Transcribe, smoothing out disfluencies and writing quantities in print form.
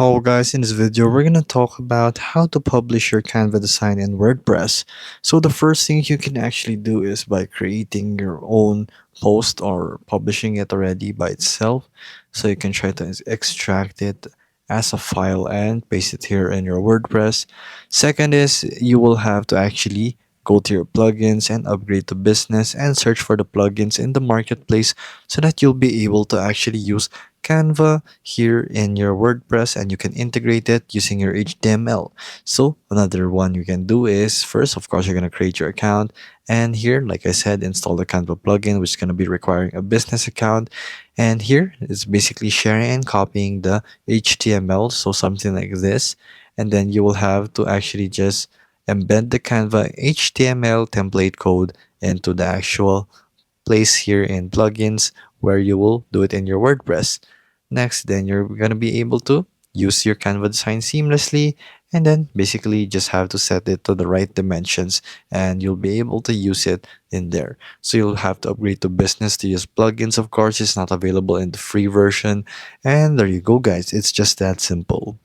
Hello guys, in this video we're gonna talk about how to publish your Canva design in WordPress. So the first thing you can actually do is by creating your own post or publishing it already by itself. So you can try to extract it as a file and paste it here in your WordPress. Second is you will have to actually go to your plugins and upgrade to business and search for the plugins in the marketplace so that you'll be able to actually use Canva here in your WordPress and you can integrate it using your HTML. So another one you can do is first, of course, you're going to create your account and here, like I said, install the Canva plugin, which is going to be requiring a business account. And here is basically sharing and copying the HTML. So something like this. And then you will have to actually just embed the Canva HTML template code into the actual place here in plugins where you will do it in your WordPress. Next, then you're going to be able to use your Canva design seamlessly and then basically just have to set it to the right dimensions and you'll be able to use it in there. So you'll have to upgrade to business to use plugins. Of course, it's not available in the free version. And there you go, guys. It's just that simple.